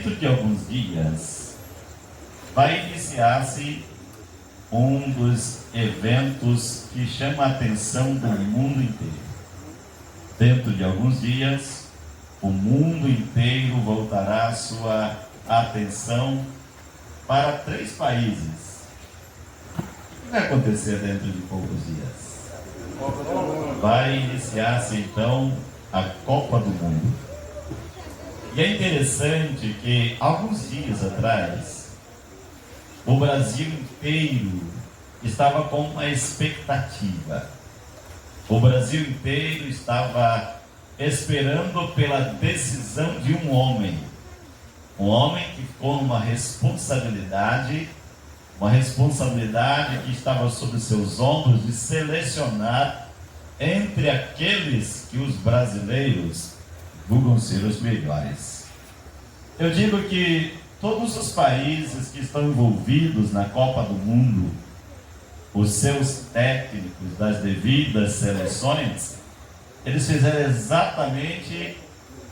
Dentro de alguns dias, vai iniciar-se um dos eventos que chama a atenção do mundo inteiro. Dentro de alguns dias, o mundo inteiro voltará a sua atenção para 3 países. O que vai acontecer dentro de poucos dias? Vai iniciar-se então a Copa do Mundo. E é interessante que alguns dias atrás, o Brasil inteiro estava com uma expectativa. O Brasil inteiro estava esperando pela decisão de um homem que ficou numa responsabilidade que estava sobre seus ombros de selecionar entre aqueles que os brasileiros julgam ser os melhores. Eu digo que todos os países que estão envolvidos na Copa do Mundo, os seus técnicos das devidas seleções, eles fizeram exatamente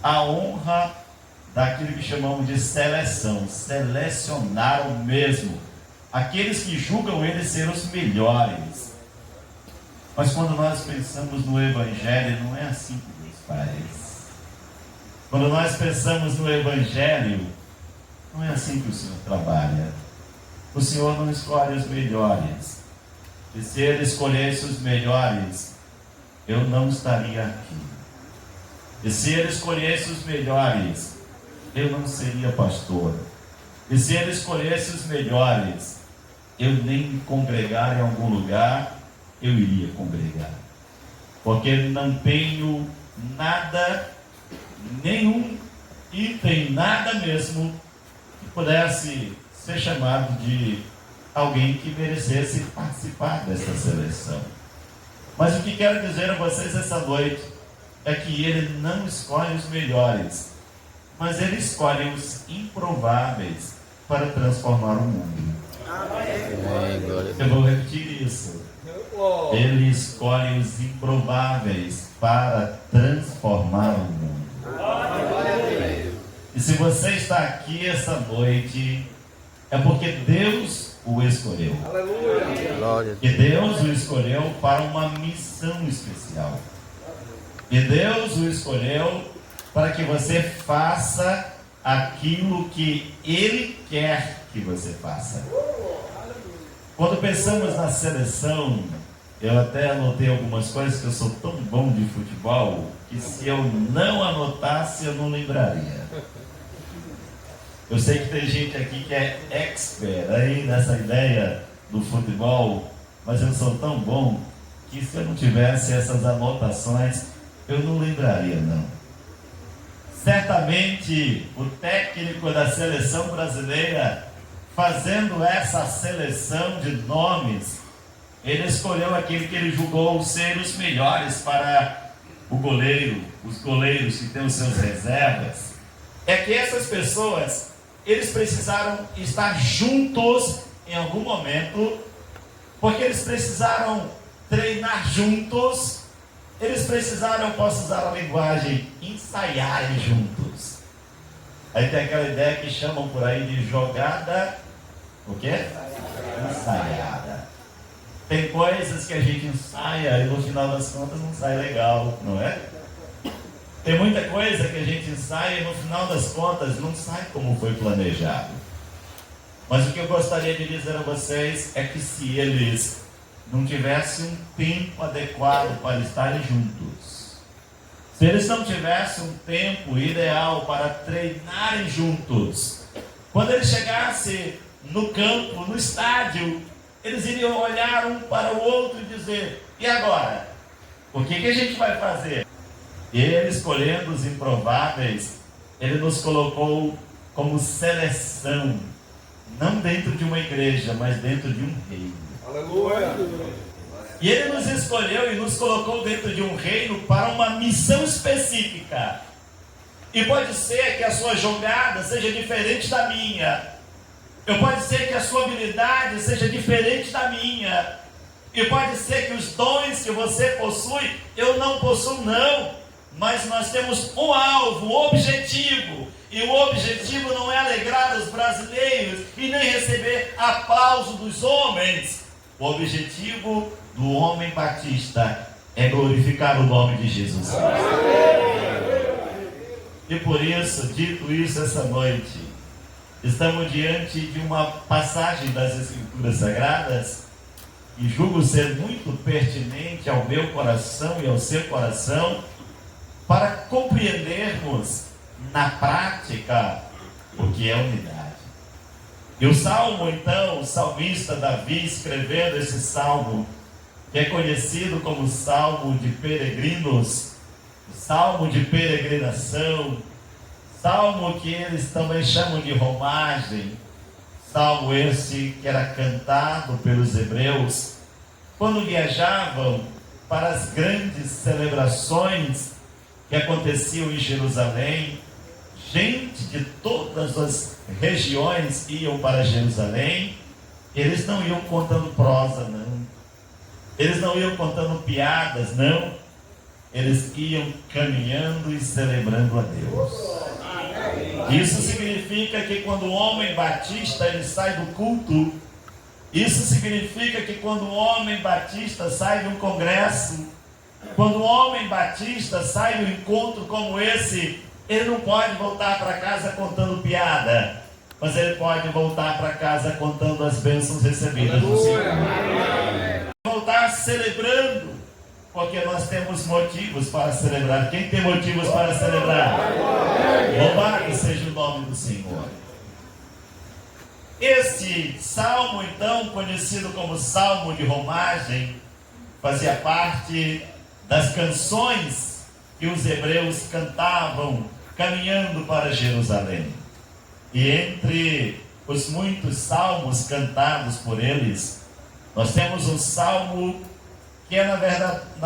a honra daquilo que chamamos de seleção. Selecionaram mesmo aqueles que julgam eles ser os melhores. Mas quando nós pensamos no Evangelho, não é assim que Deus faz. Quando nós pensamos no Evangelho, não é assim que o Senhor trabalha. O Senhor não escolhe os melhores. E se Ele escolhesse os melhores, eu não estaria aqui. E se Ele escolhesse os melhores, eu não seria pastor. E se Ele escolhesse os melhores, eu nem me congregar em algum lugar, eu iria congregar. Porque não tenho nada, nenhum item, nada mesmo, que pudesse ser chamado de alguém que merecesse participar dessa seleção. Mas o que quero dizer a vocês essa noite é que Ele não escolhe os melhores, mas Ele escolhe os improváveis para transformar o mundo. Eu vou repetir isso. Ele escolhe os improváveis para transformar o mundo. E se você está aqui essa noite, é porque Deus o escolheu. E Deus o escolheu para uma missão especial. E Deus o escolheu para que você faça aquilo que Ele quer que você faça. Quando pensamos na seleção, eu até anotei algumas coisas, que eu sou tão bom de futebol, que se eu não anotasse, eu não lembraria. Eu sei que tem gente aqui que é expert aí nessa ideia do futebol, mas eu sou tão bom que se eu não tivesse essas anotações, eu não lembraria, não. Certamente, o técnico da seleção brasileira, fazendo essa seleção de nomes, ele escolheu aquele que ele julgou ser os melhores para o goleiro, os goleiros que têm os seus reservas. É que essas pessoas, eles precisaram estar juntos em algum momento, porque eles precisaram treinar juntos, eles precisaram, posso usar a linguagem, ensaiarem juntos. Aí tem aquela ideia que chamam por aí de jogada, o quê? Ensaiada. Tem coisas que a gente ensaia e no final das contas não sai legal, não é? Tem muita coisa que a gente ensaia e no final das contas não sai como foi planejado. Mas o que eu gostaria de dizer a vocês é que se eles não tivessem um tempo adequado para estarem juntos, se eles não tivessem um tempo ideal para treinarem juntos, quando eles chegassem no campo, no estádio, eles iriam olhar um para o outro e dizer: e agora? O que a gente vai fazer? Ele, escolhendo os improváveis, Ele nos colocou como seleção, não dentro de uma igreja, mas dentro de um reino. Aleluia! E Ele nos escolheu e nos colocou dentro de um reino para uma missão específica. E pode ser que a sua jogada seja diferente da minha. E pode ser que a sua habilidade seja diferente da minha. E pode ser que os dons que você possui, eu não possuo, não. Mas nós temos um alvo, um objetivo. E o objetivo não é a receber aplauso dos homens. O objetivo do homem batista é glorificar o nome de Jesus Cristo. E por isso, dito isso essa noite, estamos diante de uma passagem das Escrituras Sagradas que julgo ser muito pertinente ao meu coração e ao seu coração para compreendermos na prática o que é unidade. E o Salmo, então, o salmista Davi escrevendo esse Salmo, que é conhecido como Salmo de peregrinos, Salmo de peregrinação, Salmo que eles também chamam de romagem, Salmo esse que era cantado pelos hebreus quando viajavam para as grandes celebrações que aconteciam em Jerusalém. Gente de todas as regiões iam para Jerusalém. Eles não iam contando prosa, não. Eles não iam contando piadas, não. Eles iam caminhando e celebrando a Deus. Isso significa que quando o homem batista ele sai do culto, isso significa que quando o homem batista sai de um congresso, quando o homem batista sai de um encontro como esse, ele não pode voltar para casa contando piada, mas ele pode voltar para casa contando as bênçãos recebidas do Senhor. Voltar celebrando, porque nós temos motivos para celebrar. Quem tem motivos para celebrar? Louvado seja o nome do Senhor. Este salmo, então, conhecido como Salmo de Romagem, fazia parte das canções que os hebreus cantavam caminhando para Jerusalém. E entre os muitos salmos cantados por eles, nós temos um salmo que é na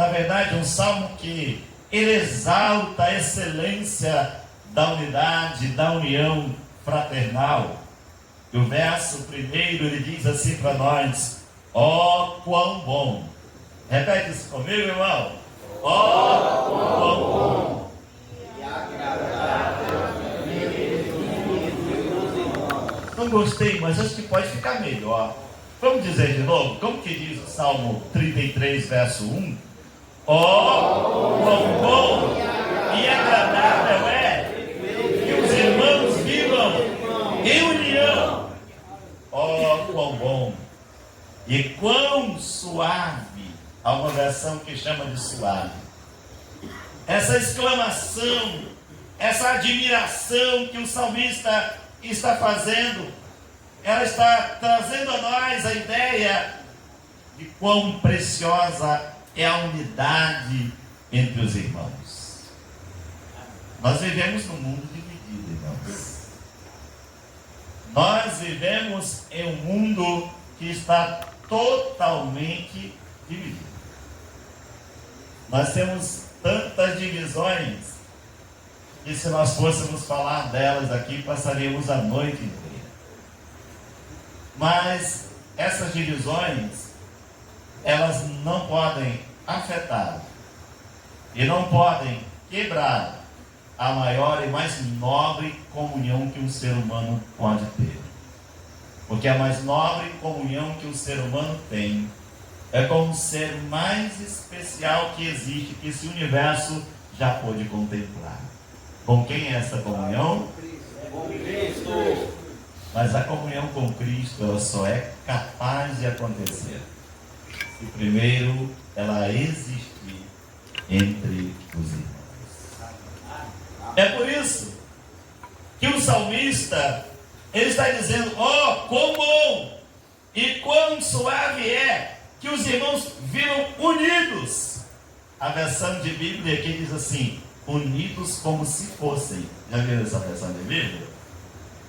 verdade um salmo que ele exalta a excelência da unidade, da união fraternal. E o verso primeiro ele diz assim para nós: ó quão bom. Repete isso comigo, irmão. Ó quão bom e agradável. Não gostei, mas acho que pode ficar melhor. Vamos dizer de novo, como que diz o Salmo 33, verso 1? Ó quão bom e agradável é que os irmãos vivam em união. Ó quão bom e quão suave. Há uma versão que chama de suave. Essa exclamação, essa admiração que o salmista está fazendo, ela está trazendo a nós a ideia de quão preciosa é a unidade entre os irmãos. Nós vivemos num mundo dividido, irmãos. Nós vivemos em um mundo que está totalmente dividido. Nós temos tantas divisões que se nós fôssemos falar delas aqui, passaríamos a noite inteira. Mas essas divisões, elas não podem afetar e não podem quebrar a maior e mais nobre comunhão que um ser humano pode ter. Porque a mais nobre comunhão que o ser humano tem é com o ser mais especial que existe, que esse universo já pôde contemplar. Com quem é essa comunhão? Com Cristo. Mas a comunhão com Cristo, ela só é capaz de acontecer se primeiro ela existir entre os irmãos. É por isso que o salmista, ele está dizendo: ó, quão bom e quão suave é que os irmãos viram unidos. A versão de Bíblia aqui diz assim: unidos como se fossem. Já viram essa versão de Bíblia?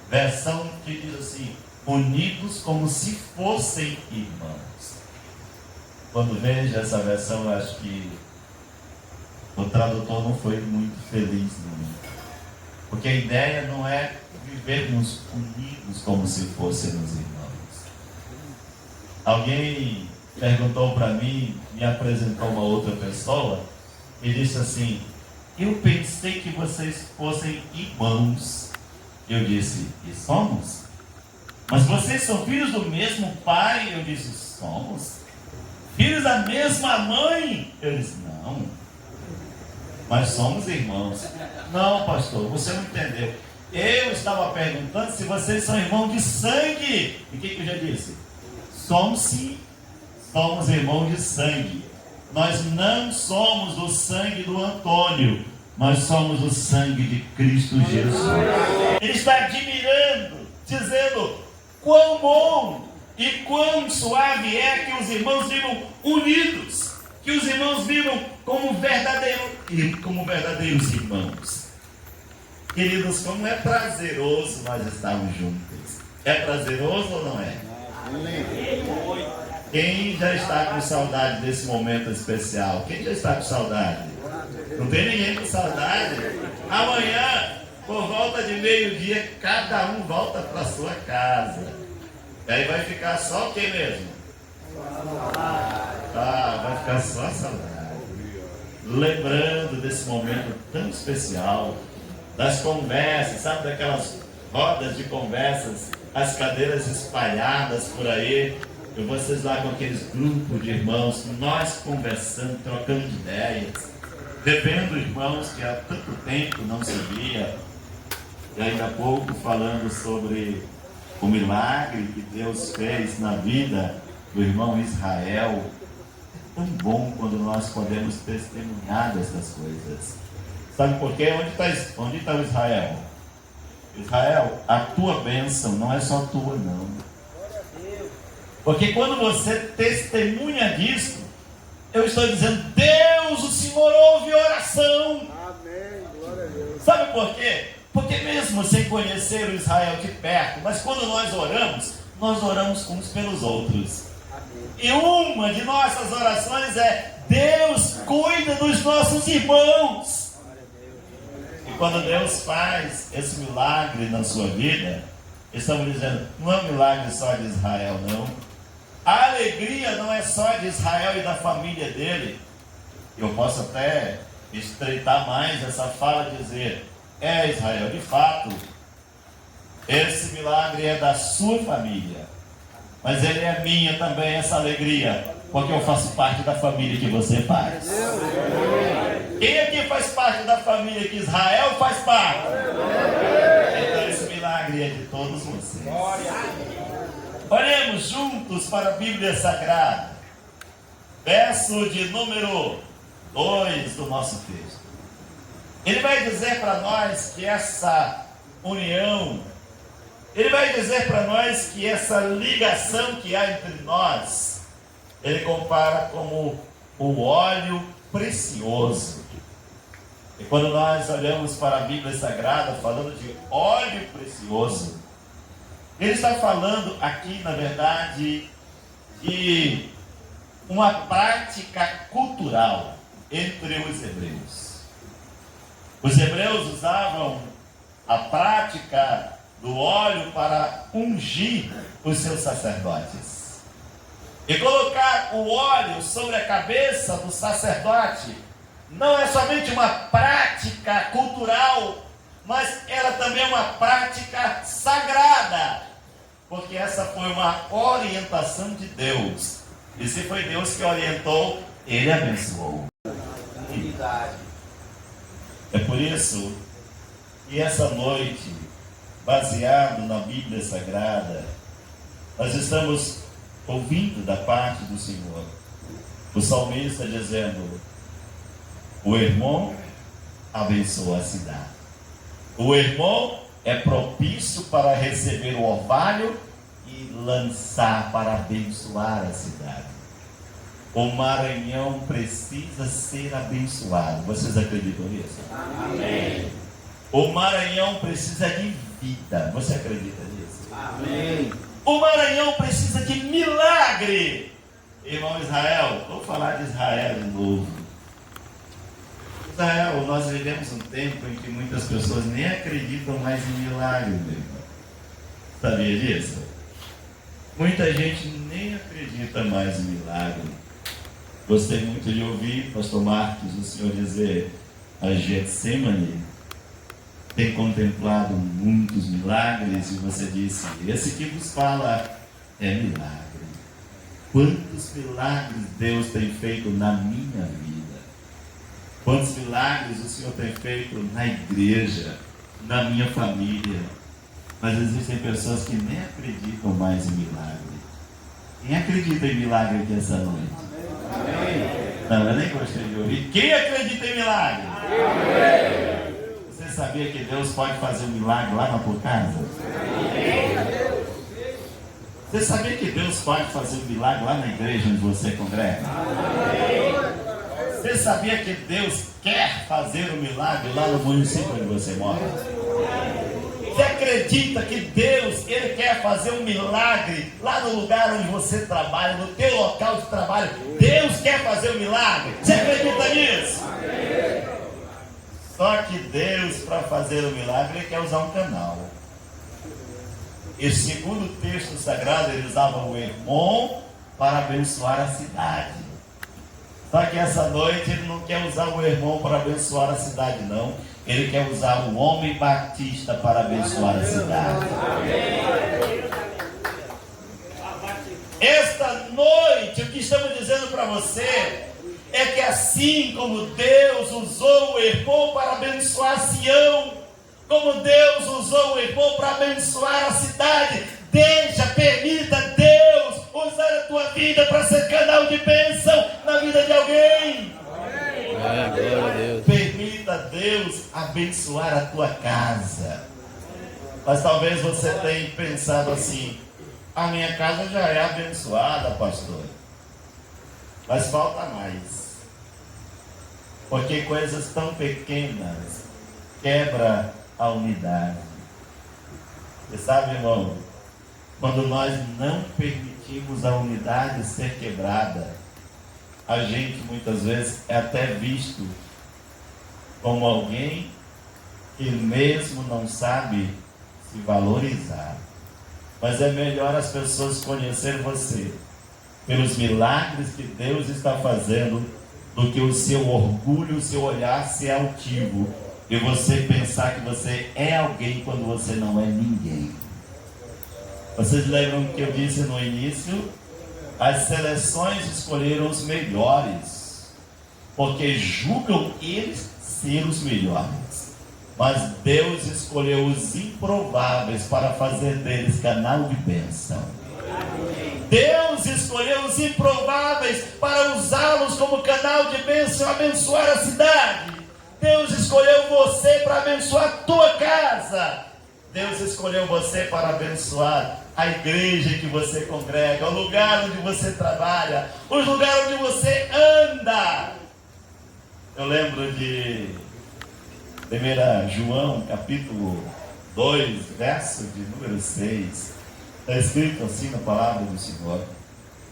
Versão que diz assim: unidos como se fossem irmãos. Quando vejo essa versão, eu acho que o tradutor não foi muito feliz, não. Porque a ideia não é vivermos unidos como se fôssemos irmãos. Alguém perguntou para mim, me apresentou uma outra pessoa e disse assim: eu pensei que vocês fossem irmãos. Eu disse: e somos? Mas vocês são filhos do mesmo pai? Eu disse, somos. Filhos da mesma mãe? Eu disse, não. Mas somos irmãos. Não, pastor, você não entendeu. Eu estava perguntando se vocês são irmãos de sangue. E o que eu já disse? Somos sim. Somos irmãos de sangue. Nós não somos do sangue do Antônio. Nós somos do sangue de Cristo Jesus. Ele está admirando, dizendo quão bom e quão suave é que os irmãos vivam unidos. Que os irmãos vivam como verdadeiros irmãos. Queridos, como é prazeroso nós estarmos juntos. É prazeroso ou não é? Quem já está com saudade desse momento especial? Quem já está com saudade? Não tem ninguém com saudade? Amanhã, por volta de meio-dia, cada um volta para sua casa. E aí vai ficar só o que mesmo? Vai ficar só a saudade. Lembrando desse momento tão especial, das conversas, sabe, daquelas rodas de conversas, as cadeiras espalhadas por aí, e vocês lá com aqueles grupos de irmãos, nós conversando, trocando ideias, revendo irmãos que há tanto tempo não se via, e ainda há pouco falando sobre o milagre que Deus fez na vida do irmão Israel. É tão bom quando nós podemos testemunhar dessas coisas. Sabe por quê? Onde está o Israel? Israel, a tua bênção não é só tua, não. Porque quando você testemunha disso, eu estou dizendo, Deus, o Senhor ouve oração. Amém, glória a Deus. Sabe por quê? Porque mesmo sem conhecer o Israel de perto, mas quando nós oramos uns pelos outros. Amém. E uma de nossas orações é, Deus cuida dos nossos irmãos. E quando Deus faz esse milagre na sua vida, estamos dizendo, não é um milagre só de Israel, não. A alegria não é só de Israel e da família dele. Eu posso até estreitar mais essa fala e dizer, Israel, de fato, esse milagre é da sua família. Mas ele é minha também, essa alegria, porque eu faço parte da família que você faz. Quem aqui faz parte da família que Israel faz parte? Então esse milagre é de todos vocês. Olhemos juntos para a Bíblia Sagrada, verso de número 2 do nosso texto. Ele vai dizer para nós que essa união, ele vai dizer para nós que essa ligação que há entre nós, ele compara como o óleo precioso. E quando nós olhamos para a Bíblia Sagrada, falando de óleo precioso, ele está falando aqui, na verdade, de uma prática cultural entre os hebreus. Os hebreus usavam a prática do óleo para ungir os seus sacerdotes. E colocar o óleo sobre a cabeça do sacerdote não é somente uma prática cultural, mas ela também é uma prática sagrada, porque essa foi uma orientação de Deus. E se foi Deus que orientou, Ele abençoou. É por isso que essa noite, baseado na Bíblia Sagrada, nós estamos ouvindo da parte do Senhor o salmista dizendo, o irmão abençoa a cidade. O irmão é propício para receber o orvalho e lançar para abençoar a cidade. O Maranhão precisa ser abençoado. Vocês acreditam nisso? Amém. O Maranhão precisa de vida. Você acredita nisso? Amém. O Maranhão precisa de milagre. Irmão Israel, vou falar de Israel de novo. Israel, nós vivemos um tempo em que muitas pessoas nem acreditam mais em milagre, meu irmão. Sabia disso? Muita gente nem acredita mais em milagre. Gostei muito de ouvir, pastor Marcos, o senhor dizer a Getsemane. tem contemplado muitos milagres e você disse: esse que vos fala é milagre. Quantos milagres Deus tem feito na minha vida? Quantos milagres o Senhor tem feito na igreja, na minha família? Mas existem pessoas que nem acreditam mais em milagre. Quem acredita em milagre aqui essa noite? Amém. Não, eu nem gostei de ouvir. Quem acredita em milagre? Amém. Você sabia que Deus pode fazer um milagre lá na tua casa? Amém. Você sabia que Deus pode fazer um milagre lá na igreja onde você congrega? Amém. Você sabia que Deus quer fazer um milagre lá no município onde você mora? Você acredita que Deus, Ele quer fazer um milagre lá no lugar onde você trabalha, no teu local de trabalho? Deus quer fazer um milagre. Você acredita nisso? Amém. Só que Deus, para fazer o milagre, Ele quer usar um canal. E segundo o texto sagrado, Ele usava o irmão para abençoar a cidade. Só que essa noite Ele não quer usar o irmão para abençoar a cidade, não. Ele quer usar o homem batista para abençoar a cidade. Esta noite, o que estamos dizendo para você é que assim como Deus usou o irmão para abençoar Sião, como Deus usou o irmão para abençoar a cidade, permita Deus usar a tua vida para ser canal de bênção na vida de alguém. Glória a Deus. Permita Deus abençoar a tua casa. Mas talvez você tenha pensado assim: a minha casa já é abençoada, pastor. Mas falta mais. Porque coisas tão pequenas quebra a unidade. Você sabe, irmão, quando nós não permitimos a unidade ser quebrada, a gente muitas vezes é até visto como alguém que mesmo não sabe se valorizar. Mas é melhor as pessoas conhecerem você pelos milagres que Deus está fazendo, do que o seu orgulho, o seu olhar ser altivo e você pensar que você é alguém quando você não é ninguém. Vocês lembram que eu disse no início? As seleções escolheram os melhores, porque julgam eles ser os melhores. Mas Deus escolheu os improváveis para fazer deles canal de bênção. Deus escolheu os improváveis para usá-los como canal de bênção, abençoar a cidade. Deus escolheu você para abençoar a tua casa. Deus escolheu você para abençoar a igreja que você congrega, o lugar onde você trabalha, o lugar onde você anda. Eu lembro de 1 João, capítulo 2, verso de número 6. Está escrito assim na palavra do Senhor: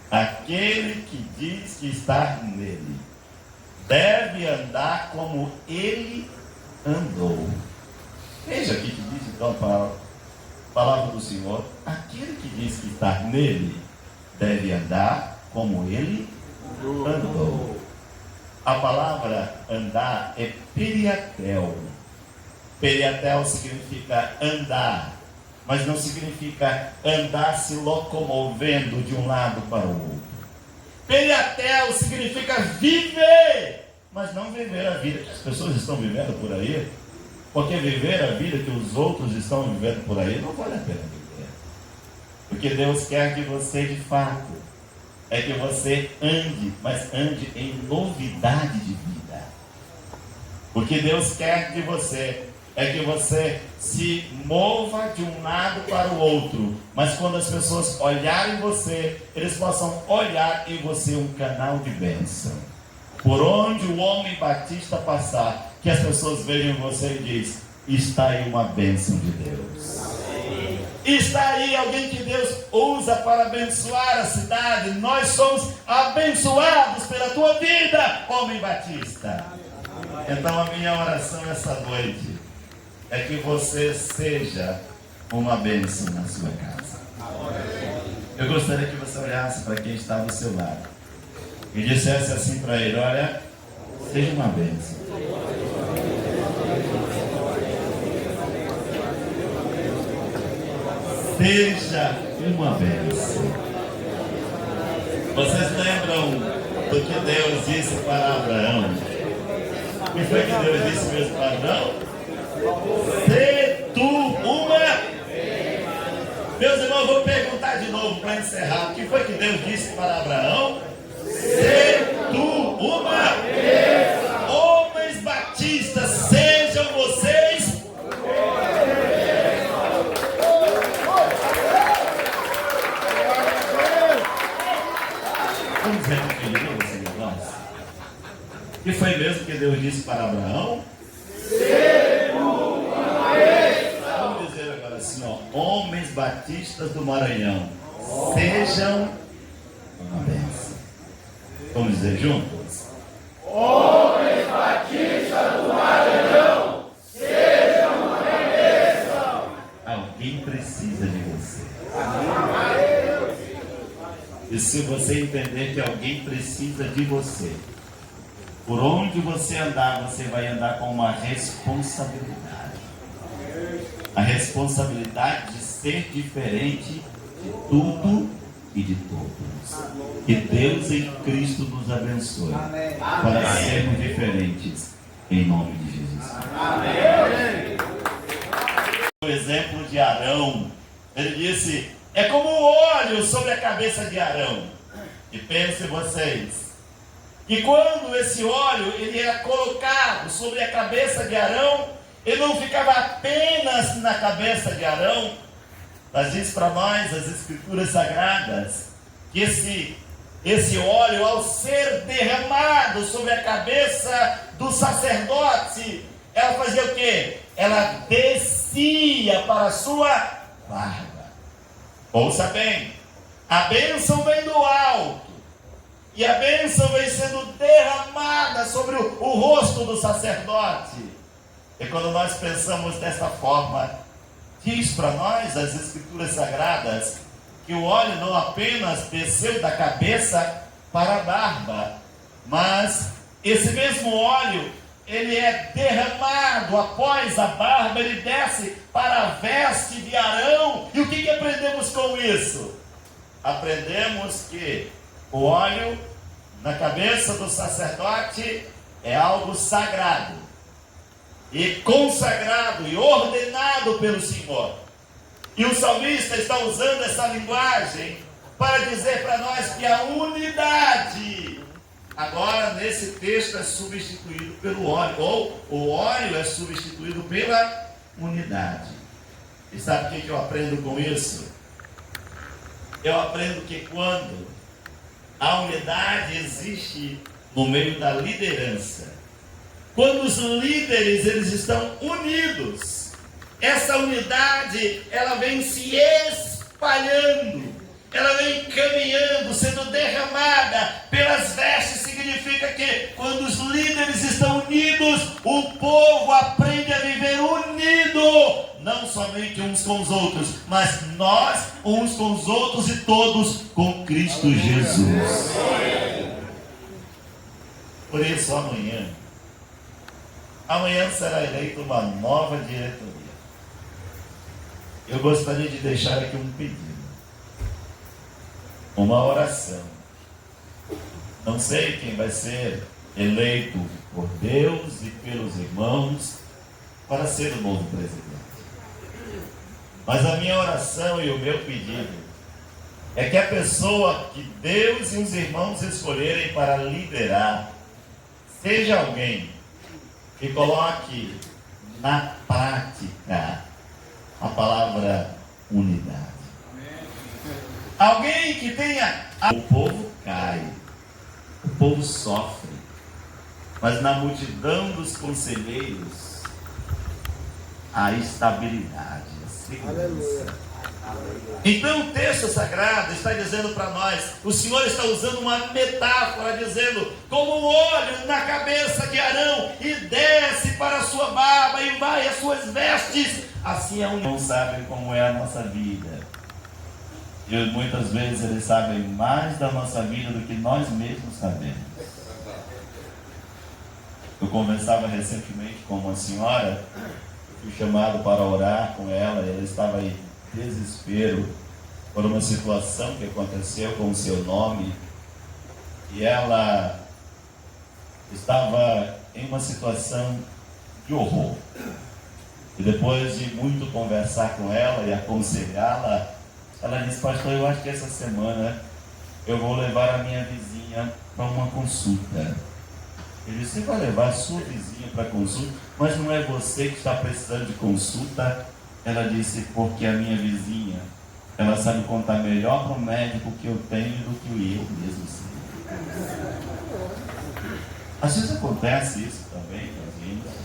aquele que diz que está nele deve andar como ele andou. Veja aqui que diz então a palavra do Senhor: aquele que diz que está nele deve andar como ele andou. A palavra andar é periatel. Periatel significa andar, mas não significa andar se locomovendo de um lado para o outro. Periatel significa viver, mas não viver a vida que as pessoas estão vivendo por aí. Porque viver a vida que os outros estão vivendo por aí não vale a pena viver. Porque Deus quer que você de fato é que você ande, mas ande em novidade de vida. Porque Deus quer de você é que você se mova de um lado para o outro, mas quando as pessoas olharem você, eles possam olhar em você um canal de bênção. Por onde o homem batista passar, que as pessoas vejam você e diz: está aí uma bênção de Deus. Amém. Está aí alguém que Deus usa para abençoar a cidade. Nós somos abençoados pela tua vida, homem batista. Então a minha oração essa noite é que você seja uma bênção na sua casa. Eu gostaria que você olhasse para quem está do seu lado e dissesse assim para ele: olha, seja uma bênção. seja uma bênção. Vocês lembram do que Deus disse para Abraão? O que foi que Deus disse mesmo para Abraão? Se tu uma... Meus irmãos, vou perguntar de novo para encerrar. O que foi que Deus disse para Abraão? Se tu uma... Homens batistas, sejam vocês... Vamos repetir de novo, Senhor, nós. O que foi mesmo que Deus disse para Abraão? Vamos dizer agora assim, ó, homens batistas do Maranhão, sejam uma bênção. Vamos dizer juntos? Homens batistas do Maranhão, sejam uma bênção. Alguém precisa de você. E se você entender que alguém precisa de você, por onde você andar, você vai andar com uma responsabilidade. A responsabilidade de ser diferente de tudo e de todos. Que Deus em Cristo nos abençoe para sermos diferentes em nome de Jesus. O exemplo de Arão, ele disse: é como o óleo sobre a cabeça de Arão. E pensem vocês, que quando esse óleo ele era colocado sobre a cabeça de Arão, ele não ficava apenas na cabeça de Arão, mas diz para nós as Escrituras Sagradas, que esse óleo, ao ser derramado sobre a cabeça do sacerdote, ela fazia o quê? Ela descia para a sua barba. Ouça bem, a bênção vem do alto, e a bênção vem sendo derramada sobre o rosto do sacerdote. E quando nós pensamos dessa forma, diz para nós as Escrituras Sagradas, que o óleo não apenas desceu da cabeça para a barba, mas esse mesmo óleo, ele é derramado após a barba, ele desce para a veste de Arão. E o que aprendemos com isso? Aprendemos que o óleo na cabeça do sacerdote é algo sagrado, e consagrado, e ordenado pelo Senhor. E o salmista está usando essa linguagem para dizer para nós que a unidade, agora nesse texto, é substituído pelo óleo, ou o óleo é substituído pela unidade. E sabe o que eu aprendo com isso? Eu aprendo que quando a unidade existe no meio da liderança, quando os líderes eles estão unidos, essa unidade ela vem se espalhando, ela vem caminhando, sendo derramada pelas vestes. Significa que quando os líderes estão unidos, o povo aprende a viver unido, não somente uns com os outros, mas nós uns com os outros e todos com Cristo Jesus. Por isso amanhã será eleita uma nova diretoria. Eu gostaria de deixar aqui um pedido, uma oração. Não sei quem vai ser eleito por Deus e pelos irmãos para ser o novo presidente, mas a minha oração e o meu pedido é que a pessoa que Deus e os irmãos escolherem para liderar seja alguém que coloque na prática a palavra unidade. Alguém que tenha... O povo cai, o povo sofre, mas na multidão dos conselheiros há estabilidade, a segurança. Então o texto sagrado está dizendo para nós, o Senhor está usando uma metáfora, dizendo, como o óleo na cabeça de Arão, e desce para a sua barba, e vai às suas vestes, assim é um... Não sabem como é a nossa vida, e muitas vezes eles sabem mais da nossa vida do que nós mesmos sabemos. Eu conversava recentemente com uma senhora, fui chamado para orar com ela, e ela estava aí desespero por uma situação que aconteceu com o seu nome, e ela estava em uma situação de horror. E depois de muito conversar com ela e aconselhá-la, ela disse: pastor, eu acho que essa semana eu vou levar a minha vizinha para uma consulta. Ele disse: você vai levar a sua vizinha para consulta, mas não é você que está precisando de consulta? Ela disse: porque a minha vizinha, ela sabe contar melhor para o médico que eu tenho do que eu mesmo sei. Às vezes acontece isso também com a gente.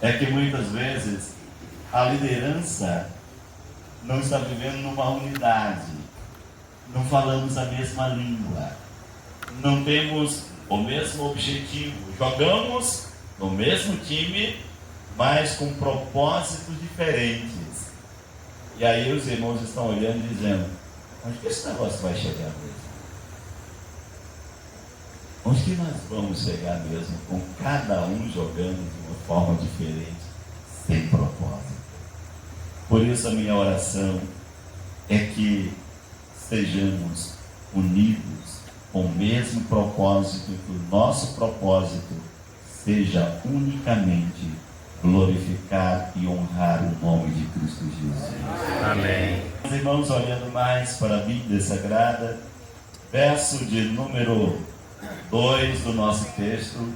É que muitas vezes a liderança não está vivendo numa unidade, não falamos a mesma língua, não temos o mesmo objetivo, jogamos no mesmo time, mas com propósitos diferentes. E aí os irmãos estão olhando e dizendo: onde que esse negócio vai chegar mesmo? Onde que nós vamos chegar mesmo, com cada um jogando de uma forma diferente, sem propósito? Por isso a minha oração é que sejamos unidos com o mesmo propósito, que o nosso propósito seja unicamente glorificar e honrar o nome de Cristo Jesus. Amém. Os irmãos, olhando mais para a Bíblia Sagrada, verso de número 2 do nosso texto,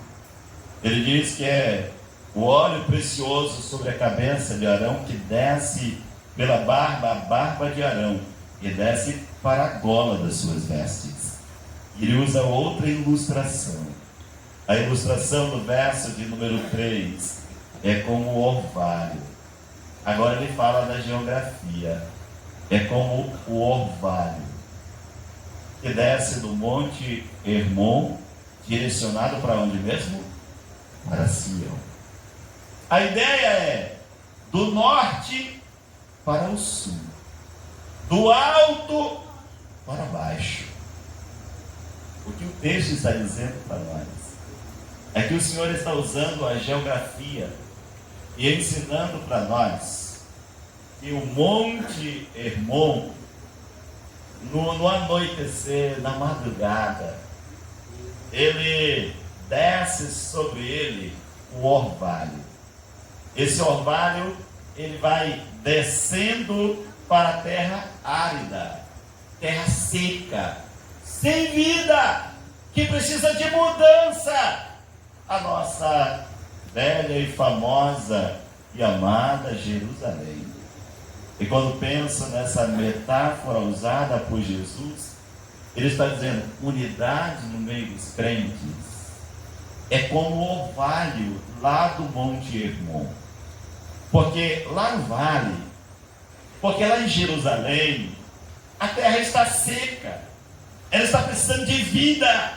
ele diz que é o óleo precioso sobre a cabeça de Arão, que desce pela barba, a barba de Arão, e desce para a gola das suas vestes. Ele usa outra ilustração. A ilustração do verso de número 3 é como o orvalho. Agora ele fala da geografia. É como o orvalho que desce do Monte Hermon, direcionado para onde mesmo? Para Sião. A ideia é do norte para o sul, do alto para baixo. O que o texto está dizendo para nós é que o Senhor está usando a geografia e ensinando para nós que o Monte Hermon, no anoitecer, na madrugada, ele desce sobre ele o orvalho. Esse orvalho, ele vai descendo para a terra árida, terra seca, sem vida, que precisa de mudança. A nossa velha e famosa e amada Jerusalém. E quando penso nessa metáfora usada por Jesus, ele está dizendo: unidade no meio dos crentes é como o orvalho lá do Monte Hermon. Porque lá no vale, porque lá em Jerusalém, a terra está seca, ela está precisando de vida,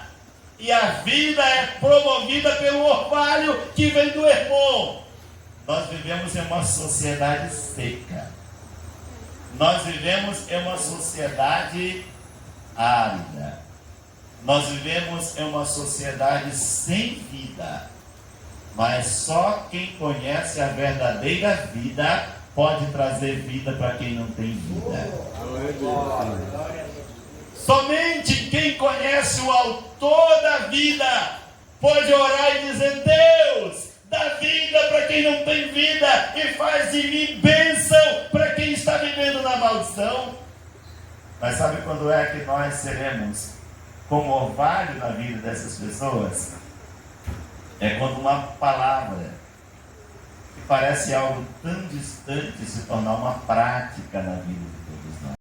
e a vida é promovida pelo orvalho que vem do Hermon. Nós vivemos em uma sociedade seca, nós vivemos em uma sociedade árida, nós vivemos em uma sociedade sem vida. Mas só quem conhece a verdadeira vida pode trazer vida para quem não tem vida. Somente quem conhece o autor da vida pode orar e dizer: Deus, dá vida para quem não tem vida e faz de mim bênção para quem está vivendo na maldição. Mas sabe quando é que nós seremos como orvalho na vida dessas pessoas? É quando uma palavra que parece algo tão distante se tornar uma prática na vida de todos nós.